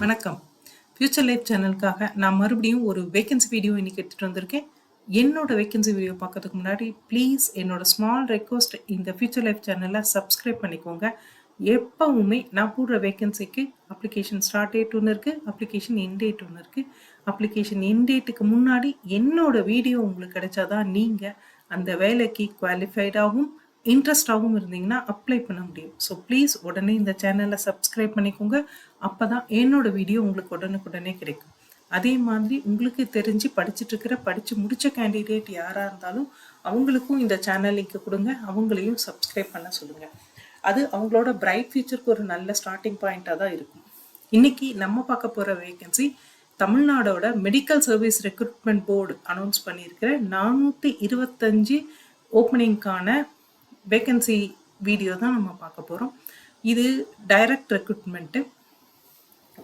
வணக்கம். Future life சேனலுக்காக நான் மறுபடியும் ஒரு வேகன்சி வீடியோ இன்னைக்கு எடுத்துட்டு வந்திருக்கேன். என்னோட வேகன்சி வீடியோ பார்க்கறதுக்கு முன்னாடி ப்ளீஸ் என்னோட ஸ்மால் ரெக்வெஸ்ட் இந்த ஃபியூச்சர் லைஃப் சேனலை சப்ஸ்கிரைப் பண்ணிக்கோங்க. எப்பவுமே நான் போடுற வேகன்சிக்கு அப்ளிகேஷன் ஸ்டார்ட் டேட் ஒன்று இருக்குது, அப்ளிகேஷன் எண்ட் டேட் ஒன்று இருக்குது. அப்ளிகேஷன் எண்ட் டேட்டுக்கு முன்னாடி என்னோட வீடியோ உங்களுக்கு கிடைச்சாதான் நீங்கள் அந்த வேலைக்கு குவாலிஃபைடாகவும் இன்ட்ரெஸ்டாகவும் இருந்தீங்கன்னா அப்ளை பண்ண முடியும். ஸோ ப்ளீஸ் உடனே இந்த சேனலை சப்ஸ்கிரைப் பண்ணிக்கோங்க. அப்போ தான் என்னோட வீடியோ உங்களுக்கு உடனுக்குடனே கிடைக்கும். அதே மாதிரி உங்களுக்கு தெரிஞ்சு படிச்சு முடிச்ச கேண்டிடேட் யாராக இருந்தாலும் அவங்களுக்கும் இந்த சேனல் லிங்க் கொடுங்க, அவங்களையும் சப்ஸ்கிரைப் பண்ண சொல்லுங்கள். அது அவங்களோட பிரைட் ஃபியூச்சருக்கு ஒரு நல்ல ஸ்டார்டிங் பாயிண்ட்டாக தான் இருக்கும். இன்னைக்கு நம்ம பார்க்க போகிற வேகன்சி தமிழ்நாடோட medical service recruitment board announce பண்ணியிருக்கிற 425 ஓப்பனிங்கான வேகன்சி வீடியோ தான் நம்ம பார்க்க போகிறோம். இது டைரக்ட் ரெக்ரூட்மெண்ட்டு.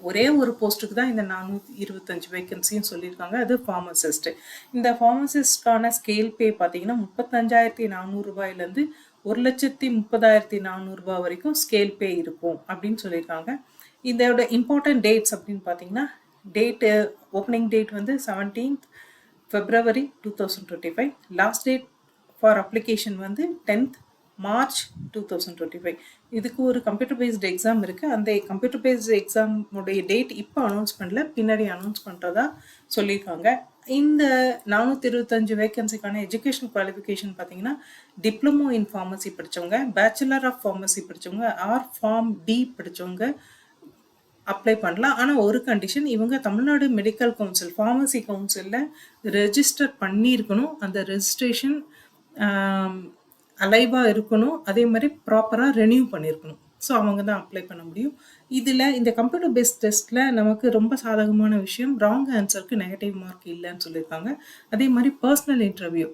ஒரே ஒரு போஸ்ட்டுக்கு தான் இந்த 425 வேகன்சியும் சொல்லியிருக்காங்க. அது ஃபார்மசிஸ்ட். இந்த ஃபார்மசிஸ்ட்கான ஸ்கேல் பே பார்த்தீங்கன்னா 35,400 ரூபாயிலேருந்து 1,30,400 வரைக்கும் ஸ்கேல் பே இருக்கும் அப்படின்னு சொல்லியிருக்காங்க. இதோட இம்பார்ட்டன்ட் டேட்ஸ் அப்படின்னு பார்த்தீங்கன்னா ஓப்பனிங் டேட் வந்து 17th February 2025. Last date for application வந்து 10th March 2025. இதுக்கு ஒரு கம்ப்யூட்டர் பேஸ்டு எக்ஸாம் இருக்குது. அந்த கம்ப்யூட்டர் பேஸ்டு எக்ஸாமுடைய டேட் இப்போ அனௌன்ஸ் பண்ணல, பின்னாடி அனௌன்ஸ் பண்ணுறதா சொல்லியிருக்காங்க. இந்த 425 வேகன்சிக்கான எஜுகேஷன் குவாலிஃபிகேஷன் பார்த்தீங்கன்னா டிப்ளமோ இன் ஃபார்மசி படித்தவங்க, பேச்சுலர் ஆஃப் ஃபார்மசி படித்தவங்க ஆர் ஃபார்ம் டி படித்தவங்க அப்ளை பண்ணலாம். ஆனால் ஒரு கண்டிஷன், இவங்க தமிழ்நாடு மெடிக்கல் கவுன்சில் ஃபார்மசி கவுன்சிலில் ரெஜிஸ்டர் பண்ணியிருக்கணும். அந்த ரெஜிஸ்ட்ரேஷன் அலைவாக இருக்கணும், அதே மாதிரி ப்ராப்பராக ரெனியூ பண்ணியிருக்கணும். ஸோ அவங்க தான் அப்ளை பண்ண முடியும். இதில் இந்த கம்ப்யூட்டர் பேஸ்ட் டெஸ்ட்டில் நமக்கு ரொம்ப சாதகமான விஷயம், ராங் ஆன்சருக்கு நெகட்டிவ் மார்க் இல்லைன்னு சொல்லியிருக்காங்க. அதே மாதிரி பர்சனல் இன்டர்வியூ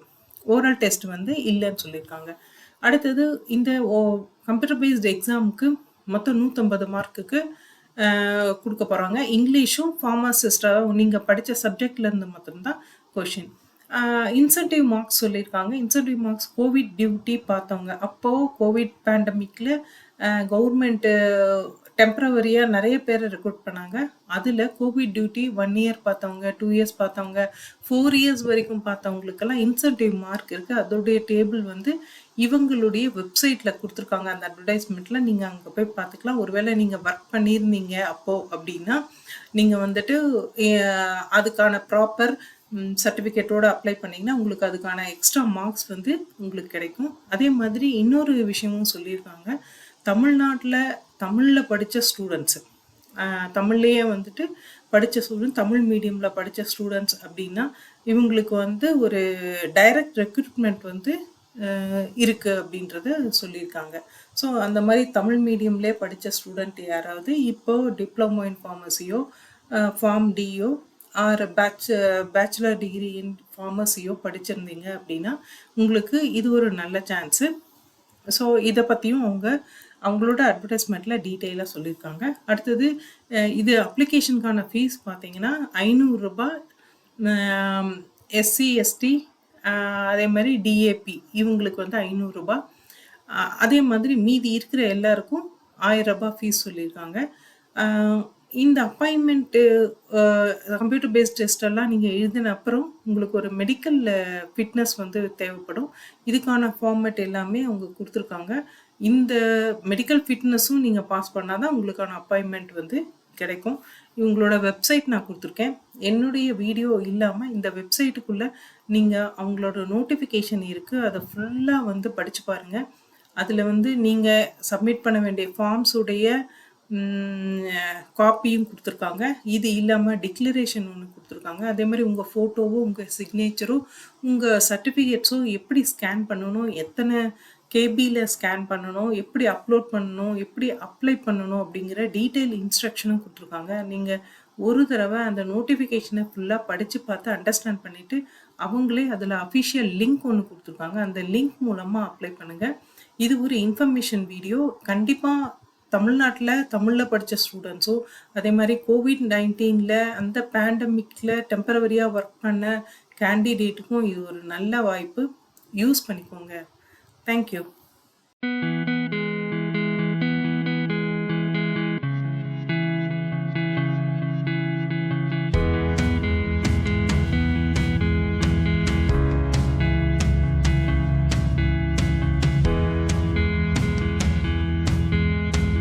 ஓரல் டெஸ்ட் வந்து இல்லைன்னு சொல்லியிருக்காங்க. அடுத்தது இந்த கம்ப்யூட்டர் பேஸ்டு எக்ஸாமுக்கு மொத்தம் 150 மார்க்குக்கு கொடுக்க போகிறாங்க. இங்கிலீஷும் ஃபார்மசிஸ்டாக நீங்கள் படித்த சப்ஜெக்ட்லேருந்து மட்டும்தான் கொஷின். இன்சென்டிவ் மார்க்ஸ் சொல்லியிருக்காங்க. இன்சென்டிவ் மார்க்ஸ் கோவிட் டியூட்டி பார்த்தவங்க, அப்போது கோவிட் பேண்டமிக்கில் கவர்மெண்ட்டு டெம்பரவரியாக நிறைய பேர் ரெக்ரூட் பண்ணாங்க. அதில் கோவிட் டியூட்டி 1 year பார்த்தவங்க, 2 years பார்த்தவங்க, 4 years வரைக்கும் பார்த்தவங்களுக்கெல்லாம் இன்சென்டிவ் மார்க் இருக்குது. அதோடைய டேபிள் வந்து இவங்களுடைய வெப்சைட்டில் கொடுத்துருக்காங்க. அந்த அட்வர்டைஸ்மெண்ட்டில் நீங்கள் அங்கே போய் பார்த்துக்கலாம். ஒருவேளை நீங்கள் ஒர்க் பண்ணியிருந்தீங்க அப்போது அப்படின்னா நீங்கள் வந்துட்டு அதுக்கான ப்ராப்பர் சர்டிஃபிகேட்டோடு அப்ளை பண்ணிங்கன்னா உங்களுக்கு அதுக்கான எக்ஸ்ட்ரா மார்க்ஸ் வந்து உங்களுக்கு கிடைக்கும். அதே மாதிரி இன்னொரு விஷயமும் சொல்லியிருக்காங்க. தமிழில் படித்த ஸ்டூடெண்ட்ஸு, தமிழ்லேயே வந்துட்டு படித்த ஸ்டூடெண்ட், தமிழ் மீடியமில் படித்த ஸ்டூடெண்ட்ஸ் அப்படின்னா இவங்களுக்கு வந்து ஒரு டைரக்ட் ரெக்ரூட்மெண்ட் வந்து இருக்குது அப்படின்றத சொல்லியிருக்காங்க. ஸோ அந்த மாதிரி தமிழ் மீடியம்லேயே படித்த ஸ்டூடெண்ட் யாராவது இப்போ டிப்ளமோ இன் ஃபார்மசியோ ஃபார்ம் டியோ ஆர் பேச்சுலர் டிகிரி இன் ஃபார்மசியோ படிச்சிருந்தீங்க அப்படின்னா உங்களுக்கு இது ஒரு நல்ல சான்ஸு. ஸோ இதை பற்றியும் அவங்களோட அட்வர்டைஸ்மெண்ட்டில் டீட்டெயிலாக சொல்லியிருக்காங்க. அடுத்தது இது அப்ளிகேஷனுக்கான ஃபீஸ் பார்த்தீங்கன்னா 500 ரூபாய். எஸ்சி எஸ்டி அதே மாதிரி டிஏபி இவங்களுக்கு வந்து 500 ரூபாய். அதே மாதிரி மீதி இருக்கிற எல்லாருக்கும் 1000 ரூபாய் ஃபீஸ் சொல்லியிருக்காங்க. இந்த அப்பாயின்மெண்ட்டு கம்ப்யூட்டர் பேஸ்ட் டெஸ்டெல்லாம் நீங்கள் எழுதின அப்புறம் உங்களுக்கு ஒரு மெடிக்கல் ஃபிட்னஸ் வந்து தேவைப்படும். இதுக்கான ஃபார்மேட் எல்லாமே அவங்க கொடுத்துருக்காங்க. இந்த மெடிக்கல் ஃபிட்னஸும் நீங்கள் பாஸ் பண்ணால் தான் உங்களுக்கான அப்பாயின்மெண்ட் வந்து கிடைக்கும். இவங்களோட வெப்சைட் நான் கொடுத்துருக்கேன். என்னுடைய வீடியோ இல்லாமல் இந்த வெப்சைட்டுக்குள்ளே நீங்கள் அவங்களோட நோட்டிஃபிகேஷன் இருக்குது, அதை ஃபுல்லாக வந்து படித்து பாருங்கள். அதில் வந்து நீங்கள் சப்மிட் பண்ண வேண்டிய ஃபார்ம்ஸுடைய காப்பியும் கொடுத்துருக்காங்க. இது இல்லாமல் டிக்ளரேஷன் ஒன்று கொடுத்துருக்காங்க. அதே மாதிரி உங்கள் ஃபோட்டோவும் உங்கள் சிக்னேச்சரும் உங்கள் சர்டிஃபிகேட்ஸும் எப்படி ஸ்கேன் பண்ணணும், எத்தனை கேபியில் ஸ்கேன் பண்ணணும், எப்படி அப்லோட் பண்ணணும், எப்படி அப்ளை பண்ணணும் அப்படிங்கிற டீட்டெயில் இன்ஸ்ட்ரக்ஷனும் கொடுத்துருக்காங்க. நீங்கள் ஒரு தடவை அந்த நோட்டிஃபிகேஷனை ஃபுல்லாக படித்து பார்த்து அண்டர்ஸ்டாண்ட் பண்ணிவிட்டு அவங்களே அதில் அஃபிஷியல் லிங்க் ஒன்று கொடுத்துருக்காங்க. அந்த லிங்க் மூலமாக அப்ளை பண்ணுங்கள். இது ஒரு இன்ஃபர்மேஷன் வீடியோ. கண்டிப்பாக தமிழில் படித்த ஸ்டூடெண்ட்ஸோ அதே மாதிரி COVID-19 அந்த பேண்டமிக்கில் டெம்பரவரியாக ஒர்க் பண்ண கேண்டிடேட்டுக்கும் இது ஒரு நல்ல வாய்ப்பு. யூஸ் பண்ணிக்கோங்க. தேங்க்யூ.